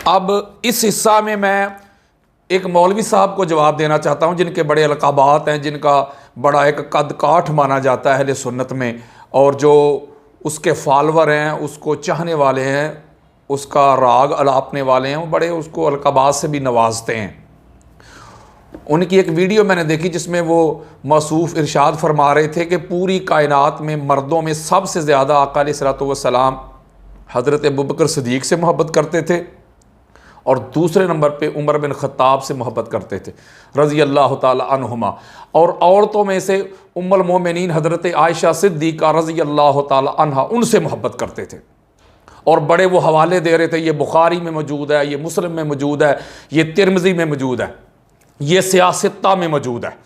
अब इस हिस्सा में मैं एक मौलवी साहब को जवाब देना चाहता हूं जिनके बड़े अलकाबात हैं, जिनका बड़ा एक कद काठ माना जाता है अहले सुन्नत में, और जो उसके फॉलोअर हैं, उसको चाहने वाले हैं, उसका राग अलापने वाले हैं, वो बड़े उसको अलकाबात से भी नवाजते हैं। उनकी एक वीडियो मैंने देखी जिसमें वो मौसूफ इरशाद फरमा रहे थे कि पूरी कायनात में मर्दों में सबसे ज़्यादा आका अलैहिस्सलातु वस्सलाम हज़रत अबू बकर सिद्दीक़ से मोहब्बत करते थे और दूसरे नंबर पे उमर बिन ख़त्ताब से मोहब्बत करते थे रज़ी अल्लाह ताला अन्हुमा, और औरतों में से उम्मुल मोमिनीन हज़रत आयशा सिद्दीक़ा रज़ी अल्लाह ताला अन्हा उनसे मोहब्बत करते थे। और बड़े वो हवाले दे रहे थे, ये बुखारी में मौजूद है, ये मुस्लिम में मौजूद है, ये तिरमिज़ी में मौजूद है, ये सियासत्ता में मौजूद है,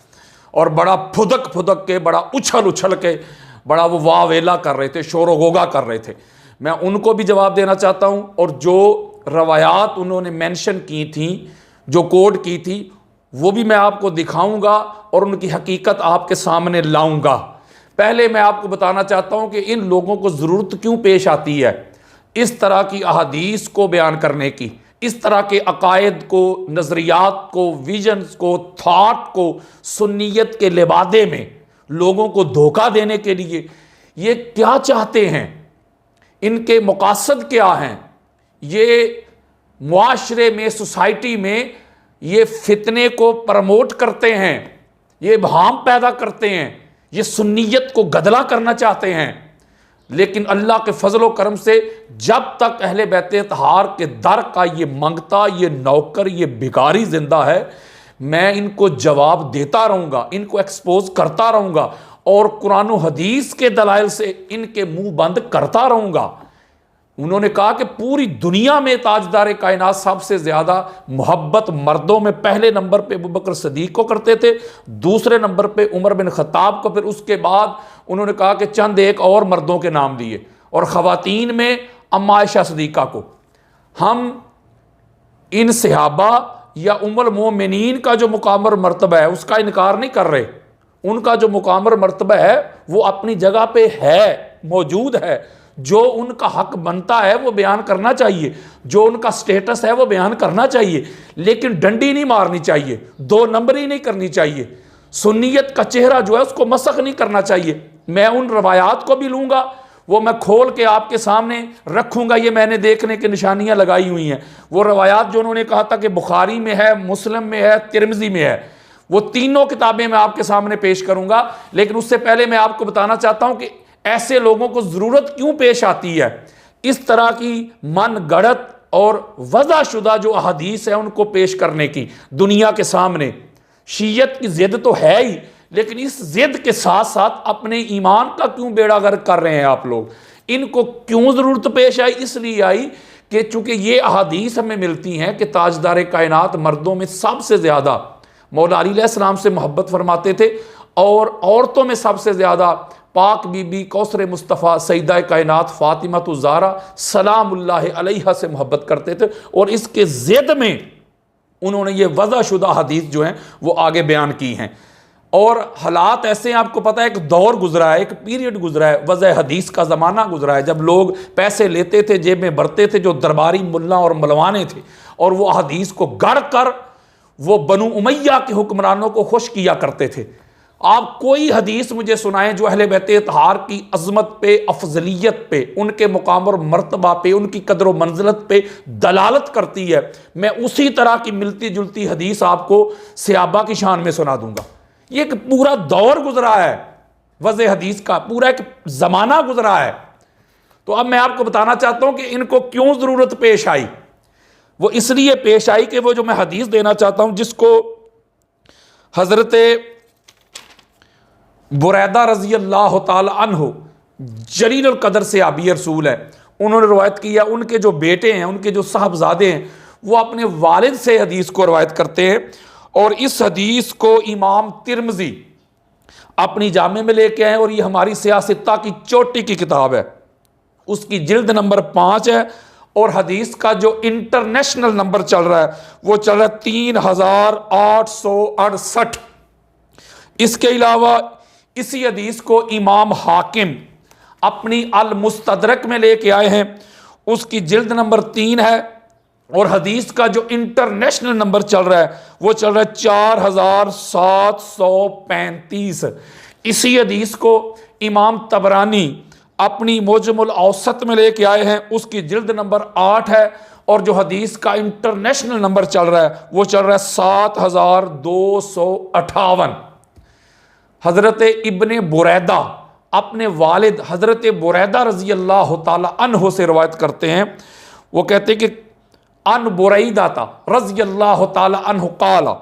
और बड़ा फुदक फुदक के, बड़ा उछल उछल के, बड़ा वो वाह वेला कर रहे थे, शोर गोगा कर रहे थे। मैं उनको भी जवाब देना चाहता हूँ, और जो रवायात उन्होंने मेंशन की थी, जो कोड की थी, वो भी मैं आपको दिखाऊंगा और उनकी हकीकत आपके सामने लाऊंगा। पहले मैं आपको बताना चाहता हूँ कि इन लोगों को ज़रूरत क्यों पेश आती है इस तरह की अहादीस को बयान करने की, इस तरह के अकायद को, नज़रियात को, विजन्स को, थाट को सुन्नियत के लिबादे में लोगों को धोखा देने के लिए। ये क्या चाहते हैं, इनके मकासद क्या हैं, ये मुआशरे में, सोसाइटी में ये फितने को प्रमोट करते हैं, ये भाम पैदा करते हैं, ये सुन्नियत को गदला करना चाहते हैं। लेकिन अल्लाह के फजलो करम से जब तक अहले बैत तहार के दर का ये मंगता, ये नौकर, ये भिखारी जिंदा है, मैं इनको जवाब देता रहूँगा, इनको एक्सपोज करता रहूँगा और कुरान और हदीस के दलाइल से इनके मुंह बंद करता रहूँगा। उन्होंने कहा कि पूरी दुनिया में ताजदार कायनात सबसे ज़्यादा मोहब्बत मर्दों में पहले नंबर पे अबू बकर सिद्दीक़ को करते थे, दूसरे नंबर पे उमर बिन ख़त्ताब को, फिर उसके बाद उन्होंने कहा कि चंद एक और मर्दों के नाम लिए, और ख़वातीन में अम्मा आयशा सिद्दीक़ा को। हम इन सहाबा या उम्मुल मोमिनीन का जो मुकाम और मर्तबा है उसका इनकार नहीं कर रहे। उनका जो मुकाम और मर्तबा है वो अपनी जगह पे है, मौजूद है। जो उनका हक बनता है वो बयान करना चाहिए, जो उनका स्टेटस है वो बयान करना चाहिए, लेकिन डंडी नहीं मारनी चाहिए, दो नंबरी नहीं करनी चाहिए, सुन्नियत का चेहरा जो है उसको मसख नहीं करना चाहिए। मैं उन रवायात को भी लूँगा, वो मैं खोल के आपके सामने रखूँगा, ये मैंने देखने की निशानियाँ लगाई हुई हैं। वो रवायात जो उन्होंने कहा था कि बुखारी में है, मुस्लिम में है, तिरमिज़ी में है, वो तीनों किताबें मैं आपके सामने पेश करूँगा। लेकिन उससे पहले मैं आपको बताना चाहता हूँ कि ऐसे लोगों को ज़रूरत क्यों पेश आती है इस तरह की मन गढ़त और वज़ाशुदा जो अहादीस है उनको पेश करने की दुनिया के सामने। शीयत की ज़िद तो है ही, लेकिन इस ज़िद के साथ साथ अपने ईमान का क्यों बेड़ा गर्क कर रहे हैं आप लोग। इनको क्यों ज़रूरत पेश आई, इसलिए आई कि चूँकि ये अहादीस हमें मिलती हैं कि ताजदार कायनात मर्दों में सबसे ज़्यादा मौला अली अलैहिस्सलाम से मोहब्बत फरमाते थे, और औरतों में सबसे ज़्यादा पाक बीबी कौसर मुस्तफ़ा सईदा कायनात फ़ातिमा ज़हरा सलामुल्लाह अलैहा से मोहब्बत करते थे। और इसके ज़िद में उन्होंने ये वज़ाशुदा हदीस जो हैं वो आगे बयान की हैं। और हालात ऐसे हैं, आपको पता है एक दौर गुजरा है, एक पीरियड गुजरा है, वज़ह हदीस का ज़माना गुजरा है, जब लोग पैसे लेते थे, जेब में भरते थे, जो दरबारी मुल्ला और मलवाने थे, और वो हदीस को गढ़ कर वो बनु उमैया के हुक्मरानों को खुश किया करते थे। आप कोई हदीस मुझे सुनाएं जो अहले बैत तहार की अज़मत पे, अफजलियत पे, उनके मुकाम और मर्तबा पे, उनकी कदर व मंजिलत पे दलालत करती है। मैं उसी तरह की मिलती जुलती हदीस आपको सहाबा की शान में सुना दूंगा। ये एक पूरा दौर गुजरा है, वज़ह हदीस का पूरा एक ज़माना गुजरा है। तो अब मैं आपको बताना चाहता हूं कि इनको क्यों ज़रूरत पेश आई। वो इसलिए पेश आई कि वो जो मैं हदीस देना चाहता हूं, जिसको हज़रत बुरैदा रज़ी अल्लाह ताला अन्हु जलीलुल कदर से आबी रसूल है, उन्होंने रवायत किया, उनके जो बेटे हैं, उनके जो साहबजादे हैं, वो अपने वालिद से हदीस को रवायत करते हैं। और इस हदीस को इमाम तिरमिज़ी अपनी जामे में लेके आए, और ये हमारी सियासत्ता की चोटी की किताब है, उसकी जिल्द नंबर 5 है, और हदीस का जो इंटरनेशनल नंबर चल रहा है वो चल रहा है 3868। इसके अलावा इसी हदीस को इमाम हाकिम अपनी अल मुस्तदरक में लेके आए हैं, उसकी जिल्द नंबर 3 है, और हदीस का जो इंटरनेशनल नंबर चल रहा है वो चल रहा है 4735। इसी हदीस को इमाम तबरानी अपनी मोजमुल औसत में लेके आए हैं, उसकी जिल्द नंबर 8 है। और जो हदीस का इंटरनेशनल नंबर चल रहा है वो चल रहा है 7258। हजरत इब्ने बुरैदा अपने वालिद हजरत बुरैदा रजी अल्लाह ताला अन्हो से रवायत करते हैं। वो कहते हैं कि अन बुरैदा रजी अल्लाह ताला अन्हु काला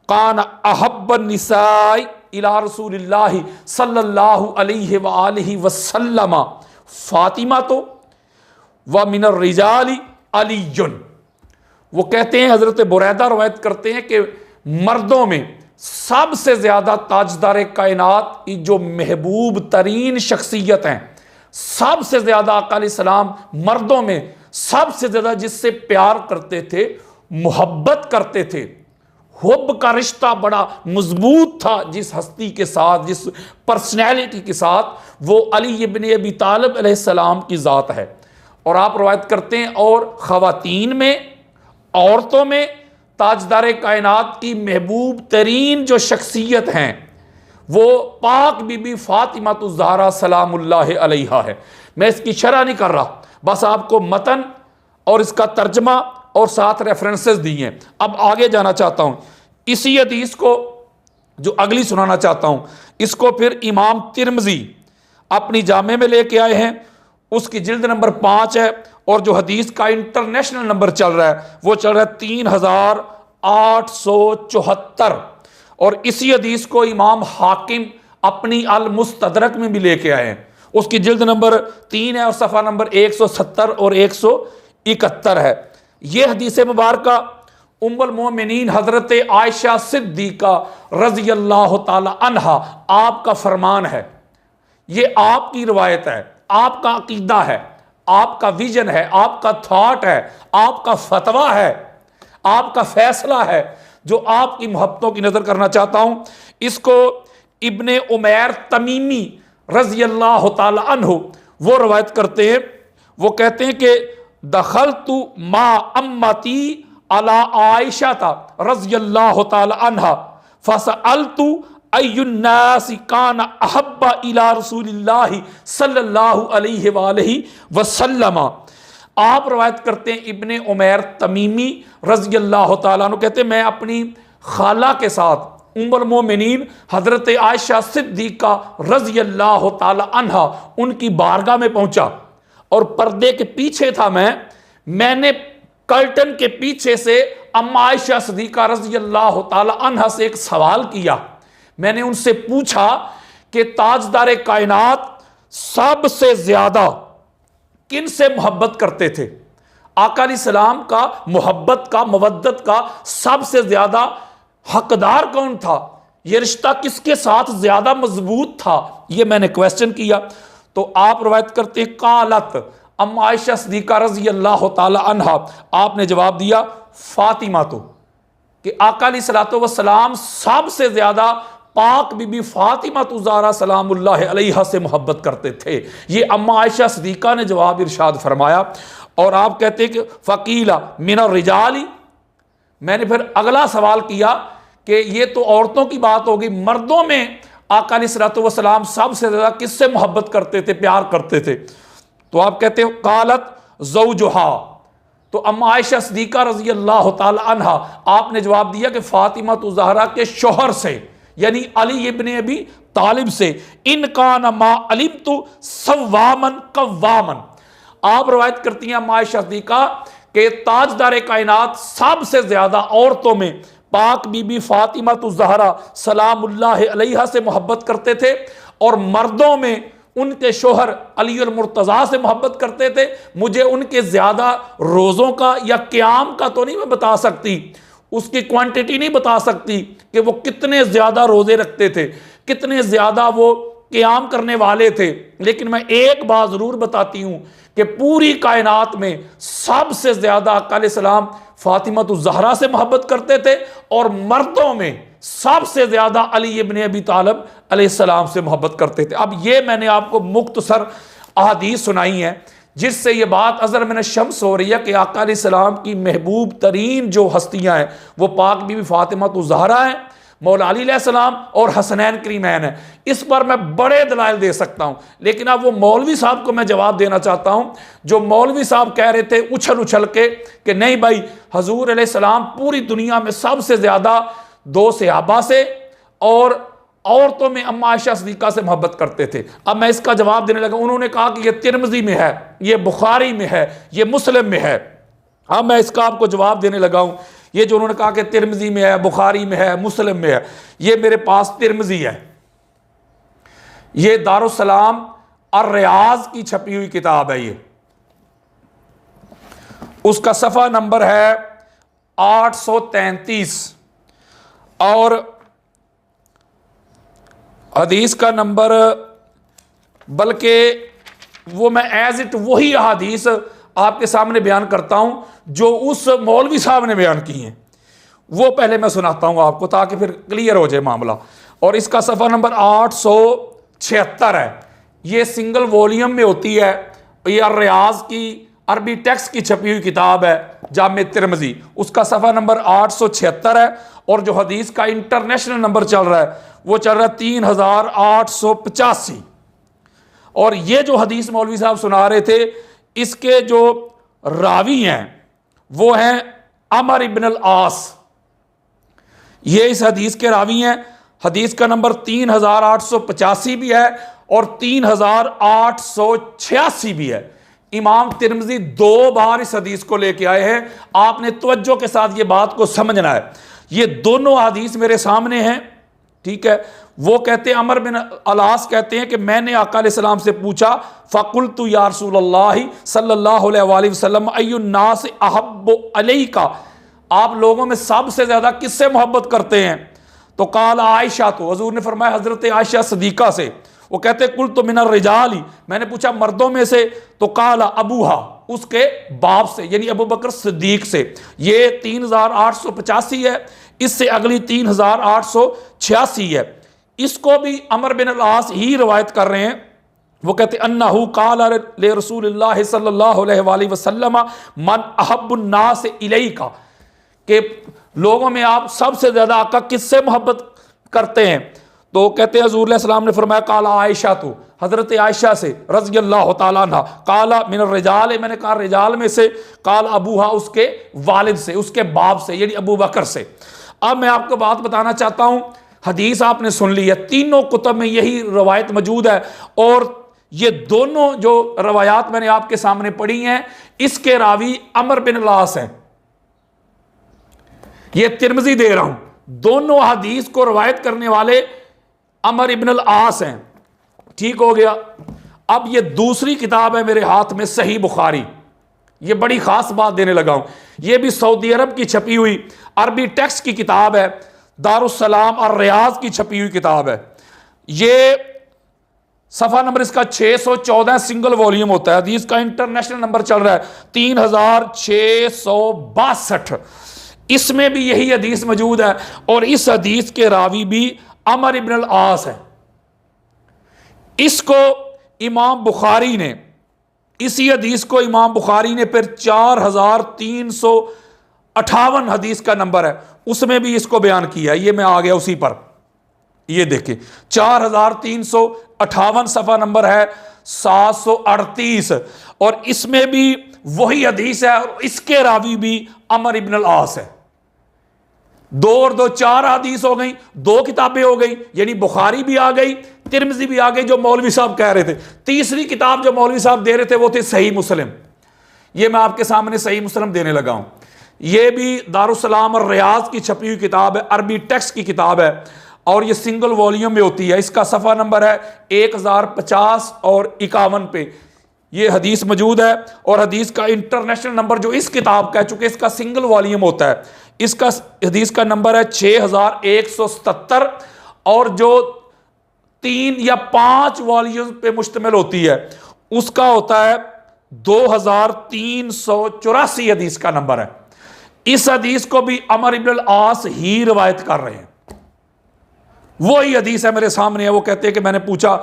कान अहब्बन निसाई इला रसूलिल्लाहि सल्लल्लाहु अलैहि व आलिहि वसल्लम फातिमा तो व मिनर रिजाली अलीयुन। वो कहते हैं, हजरत बुरैदा रवायत करते हैं कि मर्दों में सबसे ज्यादा ताजदार कायनात की जो महबूब तरीन शख्सियत हैं, सबसे ज्यादा आका अलैहिस्सलाम मर्दों में सबसे ज्यादा जिससे प्यार करते थे, मोहब्बत करते थे, हुब का रिश्ता बड़ा मजबूत था जिस हस्ती के साथ, जिस पर्सनैलिटी के साथ, वो अली इब्न अबी तालिब अलैहिस्सलाम की ज़ात है। और आप रवायत करते हैं, और ख़वातीन में, औरतों में ताजदार कायनात की महबूब तरीन जो शख्सियत हैं वो पाक बीबी फातिमा ज़हरा सलामुल्लाह अलैहा है। मैं इसकी शरह नहीं कर रहा, बस आपको मतन और इसका तर्जमा और साथ रेफरेंसेस दिए हैं। अब आगे जाना चाहता हूं, इसी हदीस को जो अगली सुनाना चाहता हूं, इसको फिर इमाम तिरमिज़ी अपनी जामे में लेके आए हैं, उसकी जिल्द नंबर 5 है। और जो हदीस का इंटरनेशनल नंबर चल रहा है वो चल रहा है 3874। और इसी हदीस को इमाम हाकिम अपनी अल मुस्तदरक में भी लेके आए हैं, उसकी जिल्द नंबर 3 है और सफ़ा नंबर 170 और 171 है। ये हदीस मुबारका उम्मुल मोमिनीन हजरत आयशा सिद्दीका रज़ी अल्लाह ताला अन्हा आपका फरमान है, ये आपकी रिवायत है, आपका अकीदा है, आपका विजन है, आपका थॉट है, आपका फतवा है, आपका फैसला है, जो आपकी मोहब्बतों की नजर करना चाहता हूं। इसको इब्ने उमैर तमीमी रज़ी अल्लाह ताला अन्हु वो रवायत करते हैं। वो कहते हैं कि दखलतु मा अम्मती अला आयशा रज़ी अल्लाह ताला अन्हा फसअलतु अय्युन्नासि कान अहब्बा इला रसूलिल्लाहि सल्लल्लाहु अलैहि वालैहि वसल्लम। आप रवायत करते हैं इब्ने उमैर तमीमी रज़ी अल्लाह ताला अन्हु कहते हैं, मैं अपनी खाला के साथ उम्मुल मोमिनीन हजरत आयशा सिद्दीका रज़ी अल्लाह ताला अन्हा उनकी बारगाह में पहुंचा और पर्दे के पीछे था। मैंने कर्टन के पीछे से अम्मा आयशा सिद्दीका रज़ी अल्लाह ताला अन्हा से एक सवाल किया। मैंने उनसे पूछा कि ताजदार कायनात सबसे ज्यादा किन से मोहब्बत करते थे? आका अलैहिस्सलाम का मोहब्बत का, मवद्दत का सबसे ज्यादा हकदार कौन था? यह रिश्ता किसके साथ ज्यादा मजबूत था? यह मैंने क्वेश्चन किया। तो आप रवायत करते हैं, कालत अम्मा आयशा सिद्दीका रज़ी अल्लाह ताला अन्हा, आपने जवाब दिया फातिमा तो, कि आका अलैहिस्सलातु वस्सलाम सबसे ज्यादा पाक बीबी फातिमा ज़हरा सलामुल्लाह अलैहा से मोहब्बत करते थे। ये अम्मा आयशा सिद्दीका ने जवाब इरशाद फरमाया। और आप कहते हैं कि फ़कीला मिनर रिजाली, मैंने फिर अगला सवाल किया कि ये तो औरतों की बात होगी, मर्दों में आका अलैहिस्सलातु वस्सलाम सबसे ज़्यादा किससे मोहब्बत करते थे, प्यार करते थे? तो आप कहते हो कालत ज़ौजुहा, तो अम्मा आयशा सिद्दीका रज़ी अल्लाह ताला अन्हा आपने जवाब दिया कि फातिमा ज़हरा के शोहर से, यानी अली इब्ने अबी तालिब से। इनकान मा अलिमतु सव्वामन कव्वामन, आप रवायत करती हैं अम्मा आयशा सिद्दीका के ताजदार कायनात सबसे ज्यादा औरतों में पाक बीबी फातिमा ज़हरा सलामुल्लाह अलैहा से मोहब्बत करते थे, और मर्दों में उनके शोहर अली अल मुर्तज़ा से मोहब्बत करते थे। मुझे उनके ज्यादा रोज़ों का या क़याम का तो नहीं मैं बता सकती, उसकी क्वांटिटी नहीं बता सकती कि वो कितने ज्यादा रोजे रखते थे, कितने ज्यादा वो क़याम करने वाले थे, लेकिन मैं एक बात जरूर बताती हूं कि पूरी कायनात में सबसे ज्यादा आका अलैहिस्सलाम फातिमा ज़हरा से मोहब्बत करते थे, और मर्दों में सबसे ज्यादा अली इब्ने अबी तालिब अलैहिस्सलाम से मोहब्बत करते थे। अब ये मैंने आपको मुख्तसर अहादीस सुनाई हैं, जिससे ये बात अज़र मिन शम्स हो रही है कि आका अलैहिस्सलाम की महबूब तरीन जो हस्तियां हैं वो पाक बीबी फातिमा तो ज़हरा है, मौला अली अलैहिस्सलाम और हसनैन करीमैन है। इस पर मैं बड़े दलाइल दे सकता हूँ, लेकिन अब वो मौलवी साहब को मैं जवाब देना चाहता हूँ जो मौलवी साहब कह रहे थे उछल उछल के कि नहीं भाई, हजूर अलैहिस्सलाम पूरी दुनिया में सबसे ज़्यादा 2 सहाबा से और औरतों में अम्मा आयशा सिद्दीक़ा से मोहब्बत करते थे। अब मैं इसका जवाब देने लगा। उन्होंने कहा कि ये तिरमिज़ी में है, ये बुखारी में है, ये मुस्लिम में है। अब मैं इसका आपको जवाब देने लगा हूँ। ये जो उन्होंने कहा कि तिरमिज़ी में है, बुखारी में है, मुस्लिम में है, ये मेरे पास तिरमिज़ी है। ये दारुस्सलाम अर्रियाज़ की छपी हुई किताब है। ये उसका सफ़ा नंबर है 833 और हदीस का नंबर, बल्कि वो मैं एज इट वही हदीस आपके सामने बयान करता हूं जो उस मौलवी साहब ने बयान की हैं, वो पहले मैं सुनाता हूं आपको ताकि फिर क्लियर हो जाए मामला। और इसका सफ़ा नंबर 876 है। ये सिंगल वॉल्यूम में होती है। ये अर्रियाज़ की अरबी टेक्स्ट की छपी हुई किताब है, जामे तिरमिज़ी। उसका सफ़ा नंबर 876 है और जो हदीस का इंटरनेशनल नंबर चल रहा है वो चल रहा है 3885। और ये जो हदीस मौलवी साहब सुना रहे थे, इसके जो रावी हैं वो हैं अमर इब्न अल आस। ये इस हदीस के रावी हैं। हदीस का नंबर 3885 भी है और 3886 भी है। इमाम तिरमिज़ी 2 बार इस हदीस को लेके आए हैं। आपने तवज्जो के साथ ये बात को समझना है। ये दोनों हदीस मेरे सामने हैं, ठीक है। वो कहते हैं, अमर बिन अलास कहते हैं कि मैंने आका अलैहिस्सलाम से पूछा, फ़क़ुल्तु या रसूलल्लाह सल्लल्लाहु अलैहि वसल्लम अय्युन नास अहब्बु अलैका, आप लोगों में सबसे ज्यादा किससे मोहब्बत करते हैं? तो काल आयशा, तो हजूर ने फरमाया हजरत आयशा सिद्दीक़ा से। वो कहते कुल तो मिनर रिजाली, मैंने पूछा मर्दों में से, तो काला अबूहा, उसके बाप से यानी अबू बकर सिद्दीक से। ये 3885 है, इससे अगली 3886 है। इसको भी अमर बिन अल-आस ही रवायत कर रहे हैं। वो कहते अन्नहु काला ले रसूलिल्लाह सल्लल्लाहु अलैहि वसल्लम मन अहब्बुन नास इलैका, के लोगों में आप सबसे ज्यादा आका किससे मोहब्बत करते हैं? तो कहते हैं हजूर सलाम ने फरमाया काला आयशा, तो हजरत आयशा से रज़ी अल्लाह तआला अन्हा, काला मिनर रिजाल, मैंने कहा रिजाल में से, काला अबूहा, उसके वालिद से, उसके बाप से यानी अबू बकर से। अब मैं आपको बात बताना चाहता हूं, हदीस आपने सुन ली है, तीनों कुतब में यही रवायत मौजूद है और ये दोनों जो रवायात मैंने आपके सामने पढ़ी हैं, इसके रावी अमर बिन अल-आस हैं। ये तिरमिज़ी दे रहा हूं, दोनों हदीस को रवायत करने वाले अमर इब्न अल-आस हैं। ठीक हो गया। अब ये दूसरी किताब है मेरे हाथ में, सही बुखारी। ये बड़ी खास बात देने लगा हूं, ये भी सऊदी अरब की छपी हुई अरबी टेक्स्ट की किताब है, दारुस्सलाम और रियाज की छपी हुई किताब है। ये सफ़ा नंबर इसका 614 सिंगल वॉल्यूम होता है। हदीस का इंटरनेशनल नंबर चल रहा है 3662। इसमें भी यही हदीस मौजूद है और इस हदीस के रावी भी अमर इब्न अल-आस है। इसको इमाम बुखारी ने, इसी हदीस को इमाम बुखारी ने फिर 4358 हदीस का नंबर है, उसमें भी इसको बयान किया है। ये मैं आ गया उसी पर, ये देखिए 4358 सफ़ा नंबर है 738 और इसमें भी वही हदीस है और इसके रावी भी अमर इब्न अल-आस है। 2 और 2 4 हदीस हो गई, 2 किताबें हो गई, यानी बुखारी भी आ गई, तिरमिज़ी भी आ गई जो मौलवी साहब कह रहे थे। तीसरी किताब जो मौलवी साहब दे रहे थे वो थे सही मुस्लिम। ये मैं आपके सामने सही मुस्लिम देने लगा हूं। ये भी दारुस्सलाम और रियाज की छपी हुई किताब है, अरबी टेक्स्ट की किताब है और ये सिंगल वॉल्यूम में होती है। इसका सफ़ा नंबर है 1050 और 51 पे ये हदीस मौजूद है और हदीस का इंटरनेशनल नंबर जो इस किताब का है, चूंकि इसका सिंगल वॉल्यूम होता है, इसका हदीस का नंबर है 6177 और जो 3 या 5 वॉल्यूम पे मुश्तमिल होती है उसका होता है 2384 हदीस का नंबर है। इस हदीस को भी अमर इब्न अल-आस ही रिवायत कर रहे हैं। वही हदीस है मेरे सामने है। वो कहते हैं कि मैंने पूछा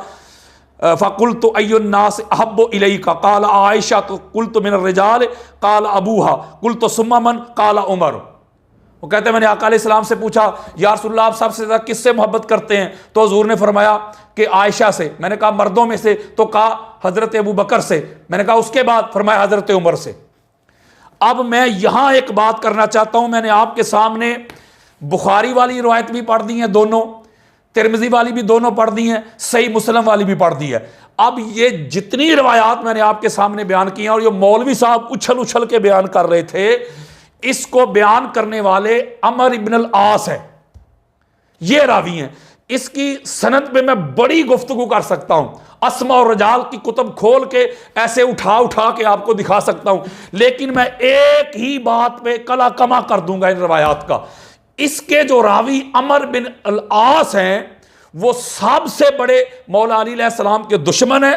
फ़कुल तो अय्युन्नास अहब्बु इलैका काला आयशा तो कुल तो मिनर रिजाल काला अबूहा कुल तो सुम्मा मन काला उमर। वो कहते हैं मैंने आका अलैहिस्सलाम से पूछा या रसूलल्लाह आप सबसे ज़्यादा किससे मोहब्बत करते हैं, तो हुज़ूर ने फरमाया कि आयशा से। मैंने कहा मर्दों में से, तो कहा हज़रत अबू बकर से। मैंने कहा उसके बाद, फरमाया हज़रत उमर से। अब मैं यहां एक बात करना चाहता हूं, मैंने आपके सामने बुखारी वाली रिवायत भी पढ़ दी है दोनों, तिरमिज़ी वाली भी दोनों पढ़ दी हैं, सही मुस्लिम वाली भी पढ़ दी है। अब ये जितनी रिवायात मैंने आपके सामने बयान की हैं और ये मौलवी साहब उछल उछल के बयान कर रहे थे, इसको बयान करने वाले अमर इब्न अल आस है, ये रावी हैं। इसकी सनद पे मैं बड़ी गुफ्तगू कर सकता हूं, अस्मा और रजाल की कुतुब खोल के ऐसे उठा उठा के आपको दिखा सकता हूं, लेकिन मैं एक ही बात पे कला कमा कर दूंगा इन रवायात का। इसके जो रावी अमर बिन अल आस हैं वो सबसे बड़े मौला अली अलैहिस्सलाम के दुश्मन है,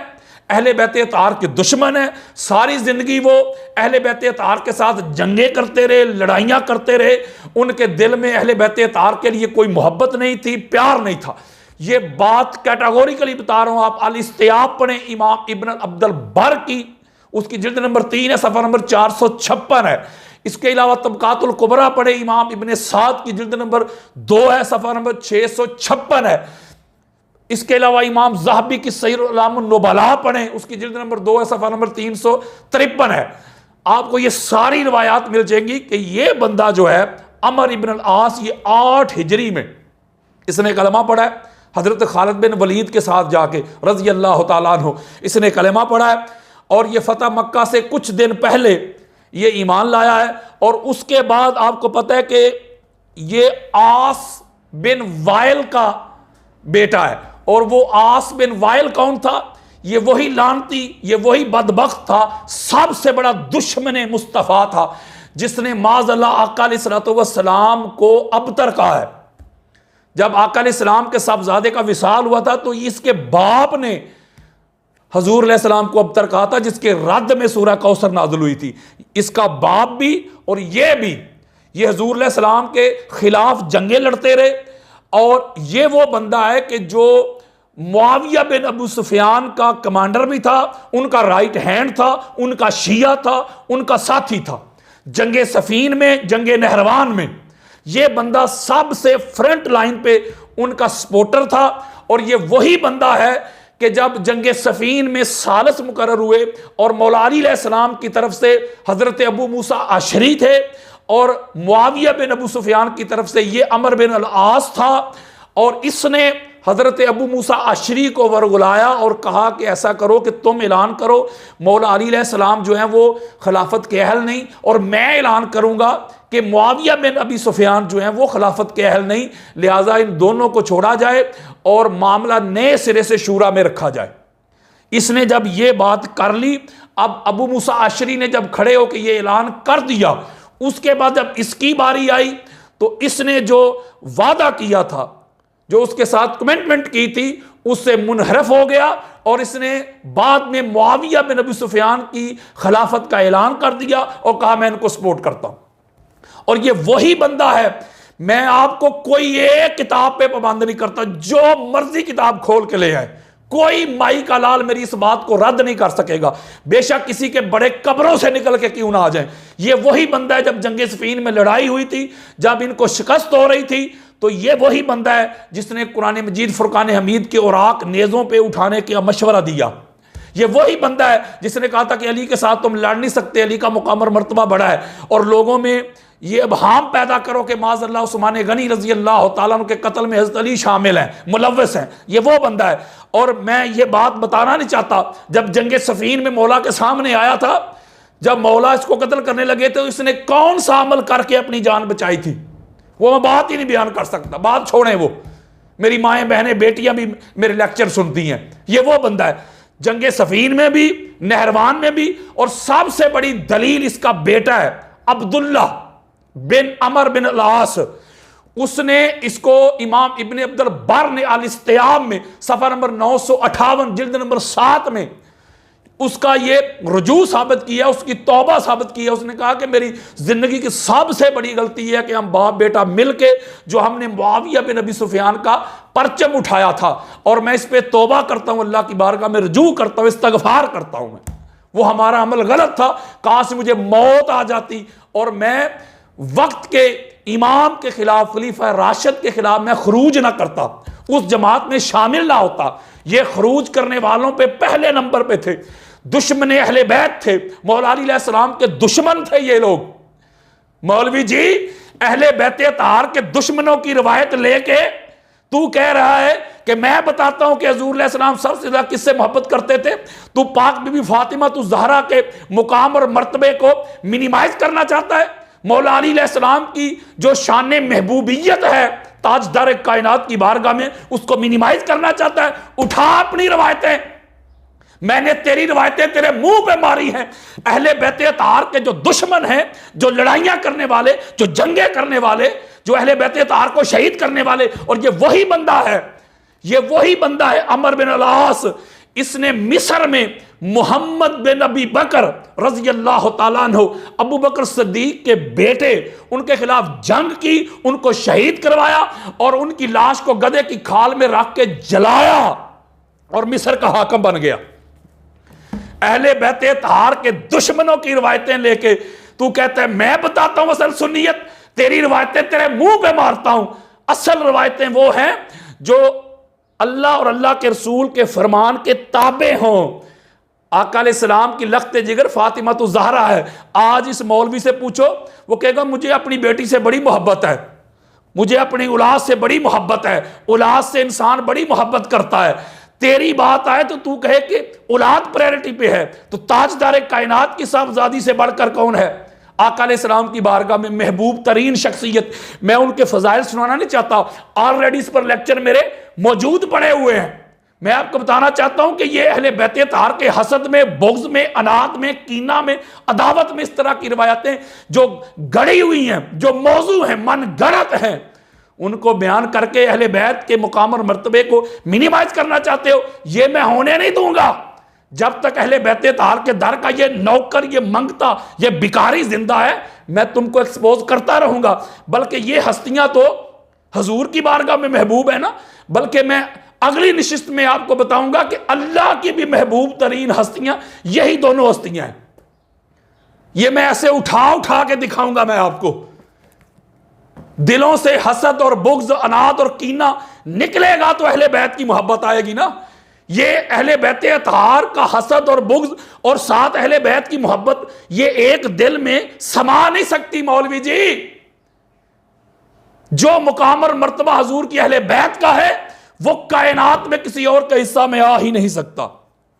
अहले बैत अतार के दुश्मन है। सारी जिंदगी वो अहले बैत अतार के साथ जंगें करते रहे, लड़ाइयां करते रहे। उनके दिल में अहले बैत अतार के लिए कोई मोहब्बत नहीं थी, प्यार नहीं था। ये बात कैटेगोरिकली बता रहा हूं। आप अल इस्तियाब पढ़ें इमाम इब्न अब्दुल बर की, उसकी जिल्द नंबर 3 है, सफ़ा नंबर 456 है। इसके अलावा तबकातुल कुबरा पढ़े इमाम इब्न साद की जिल्द नंबर 2 है, सफ़ा नंबर 656 है। इसके अलावा इमाम ज़हाबी की सईर उलूमुन नुबला पढ़ें, उसकी जिल्द नंबर 2 है, सफ़ा नंबर 353 है। आपको ये सारी रिवायात मिल जाएंगी कि ये बंदा जो है अमर इब्न अल आस, ये 8 हिजरी में इसने कलमा पढ़ा है हज़रत खालिद बिन वलीद के साथ जाके रज़ी अल्लाह तआला अन्हु, इसने कलमा पढ़ा है। और ये फ़तह मक्का से कुछ दिन पहले ये ईमान लाया है। और उसके बाद आपको पता है कि ये आस बिन वाइल का बेटा है। और वो आस बिन वाइल कौन था? ये वही लानती, ये वही बदबख्त था, सबसे बड़ा दुश्मन मुस्तफ़ा था, जिसने माज़अल्लाह आका अलैहिस्सलातु वस्सलाम को अबतर कहा है। जब आका अलैहिस्सलाम के साहबजादे का विसाल हुआ था तो इसके बाप ने हजूर अलैहिस्सलाम को अबतर कहा था, जिसके रद्द में सूरह कौसर नाज़िल हुई थी। इसका बाप भी और ये भी, ये हजूर अलैहिस्सलाम के खिलाफ जंगें लड़ते रहे। और ये वो बंदा है कि जो मुआविया बिन अबू सुफियान का कमांडर भी था, उनका राइट हैंड था, उनका शिया था, उनका साथी था जंगे सफीन में, जंगे नहरवान में। ये बंदा सबसे फ्रंट लाइन पे उनका सपोर्टर था। और ये वही बंदा है कि जब जंगे सफीन में सालस मुकर्रर हुए और मौला अली अलैहिस्सलाम की तरफ से हजरत अबू मूसा अशरी थे और मुआविया बिन अबू सुफियान की तरफ से ये अमर बिन अल आस था। और इसने हजरत अबू मूसा अशरी को वरगुलाया और कहा कि ऐसा करो कि तुम ऐलान करो मौला अली अलैहिस्सलाम जो हैं वो खिलाफत के अहल नहीं, और मैं ऐलान करूंगा कि मुआविया बिन अबी सुफियान जो हैं वो खिलाफत के अहल नहीं, लिहाजा इन दोनों को छोड़ा जाए और मामला नए सिरे से शूरा में रखा जाए। इसने जब ये बात कर ली, अब अबू मूसा अशरी ने जब खड़े होकर ये ऐलान कर दिया, उसके बाद जब इसकी बारी आई तो इसने जो वादा किया था, जो उसके साथ कमिटमेंट की थी, उससे मुनहरफ हो गया और इसने बाद में मुआविया बिन अबी सुफियान की खिलाफत का ऐलान कर दिया और कहा मैं इनको सपोर्ट करता हूं। और ये वही बंदा है, मैं आपको कोई एक किताब पे पाबंद नहीं करता, जो मर्जी किताब खोल के ले आए, कोई माई का लाल मेरी इस बात को रद्द नहीं कर सकेगा, बेशक किसी के बड़े कब्रों से निकल के क्यों ना आ जाए। ये वही बंदा है, जब जंगे सफीन में लड़ाई हुई थी, जब इनको शिकस्त हो रही थी, तो ये वही बंदा है जिसने कुरान मजीद फुरकान हमीद के औराक नेज़ों पे उठाने का मशवरा दिया। ये वही बंदा है जिसने कहा था कि अली के साथ तुम लड़ नहीं सकते, अली का मुकाम और मर्तबा बड़ा है, और लोगों में ये अबहाम पैदा करो कि माज़अल्लाह उस्मान गनी रजी अल्लाह तआला के कत्ल में हज़रत अली शामिल हैं, मुलव्वस हैं। ये वो बंदा है। और मैं ये बात बताना नहीं चाहता, जब जंगे सफीन में मौला के सामने आया था, जब मौला इसको कत्ल करने लगे तो इसने कौन सा अमल करके अपनी जान बचाई थी, वो मैं बात ही नहीं बयान कर सकता। बात छोड़ें, वो मेरी माएँ बहनें बेटियां भी मेरे लेक्चर सुनती हैं। ये वो बंदा है, जंगे सफीन में भी, नहरवान में भी। और सबसे बड़ी दलील इसका बेटा है अब्दुल्ला बिन अमर बिन अल आस। उसने इसको इमाम इब्न अब्दुल बर ने अल इस्तियाब में सफ़ा नंबर 958 जिल्द नंबर 7 में उसका ये रुजू साबित किया, उसकी तौबा साबित किया। उसने कहा कि मेरी ज़िंदगी की सबसे बड़ी गलती है कि हम बाप बेटा मिल के जो हमने मुआविया बिन अबी सुफियान का परचम उठाया था, और मैं इस पर तौबा करता हूँ, अल्लाह की बारगाह में रुजू करता हूँ, इस्तगफार करता हूँ। मैं वो हमारा अमल गलत था, काश मुझे मौत आ जाती और मैं वक्त के इमाम के खिलाफ, खलीफा राशिद के खिलाफ मैं खरूज ना करता, उस जमात में शामिल ना होता। ये खरूज करने वालों पे पहले नंबर पे थे, दुश्मन अहले बैत थे, मौला अली अलैहिस्सलाम के दुश्मन थे ये लोग। मौलवी जी अहले बैत तार के दुश्मनों की रिवायत लेके तू कह रहा है कि मैं बताता हूं कि हुजूर अलैहिस्सलाम सबसे ज्यादा किससे मोहब्बत करते थे। तू पाक बीबी फातिमा, तू ज़हरा के मुकाम और मर्तबे को मिनिमाइज करना चाहता है। मौला अली अलैहिस्सलाम की जो शान महबूबियत है ताजदार कायनात की बारगाह में, उसको मिनिमाइज करना चाहता है। उठा अपनी रवायतें, मैंने तेरी रवायतें तेरे मुंह पे मारी हैं। अहले बैत तार के जो दुश्मन हैं, जो लड़ाइयां करने वाले, जो जंगे करने वाले, जो अहले बैत तार को शहीद करने वाले, और ये वही बंदा है, ये वही बंदा है अमर बिन अल-आस। इसने मिस्र में मोहम्मद बिन अबी बकर रज़ी अल्लाह तआला अन्हु, अबू बकर सिद्दीक के बेटे, उनके खिलाफ जंग की, उनको शहीद करवाया और उनकी लाश को गधे की खाल में रख के जलाया और मिस्र का हाकिम बन गया। अहले बैत तार के दुश्मनों की रवायतें लेके तू कहता है मैं बताता हूं असल सुन्नियत, तेरी रवायतें तेरे मुंह पे मारता हूं। असल रवायतें वो हैं जो अल्लाह और अल्लाह के रसूल के फरमान के ताबे हों। आका अलैहिस्सलाम की लख्त जिगर फातिमा तो ज़हरा है। आज इस मौलवी से पूछो, वो कहेगा मुझे अपनी बेटी से बड़ी मोहब्बत है, मुझे अपनी औलाद से बड़ी मोहब्बत है, औलाद से इंसान बड़ी मोहब्बत करता है। तेरी बात आए तो तू कहे कि औलाद प्रायोरिटी पे है, तो ताजदार कायनात की साहबजादी से बढ़कर कौन है? आका अलैहिस्सलाम की बारगाह में महबूब तरीन शख्सियत। मैं उनके फजाइल सुनाना नहीं चाहता, ऑलरेडी इस पर लेक्चर मेरे मौजूद पड़े हुए हैं। मैं आपको बताना चाहता हूं कि ये अहले बैत तार के हसद में, बुग़्ज़ में, अनाद में, कीना में, अदावत में इस तरह की रिवायतें जो गढ़ी हुई हैं, जो मौजू हैं, मन गढ़त हैं, उनको बयान करके अहले बैत के मुकाम और मर्तबे को मिनिमाइज करना चाहते हो। ये मैं होने नहीं दूंगा जब तक अहले बैत तार के दर का ये नौकर, ये मंगता, ये भिखारी जिंदा है। मैं तुमको एक्सपोज करता रहूंगा। बल्कि ये हस्तियां तो हजूर की बारगाह में महबूब है ना, बल्कि मैं अगली निशिस्त में आपको बताऊंगा कि अल्लाह की भी महबूब तरीन हस्तियां यही दोनों हस्तियां हैं। ये मैं ऐसे उठा उठा के दिखाऊंगा मैं आपको। दिलों से हसद और बुग़्ज़, अनाद और कीना निकलेगा तो अहले बैत की मोहब्बत आएगी ना। ये अहले बैत तार का हसद और बुग़्ज़ और साथ अहले बैत की मोहब्बत, ये एक दिल में समा नहीं सकती मौलवी जी। जो मुकाम और मर्तबा हजूर की अहले बैत का है वो कायनात में किसी और का हिस्सा में आ ही नहीं सकता।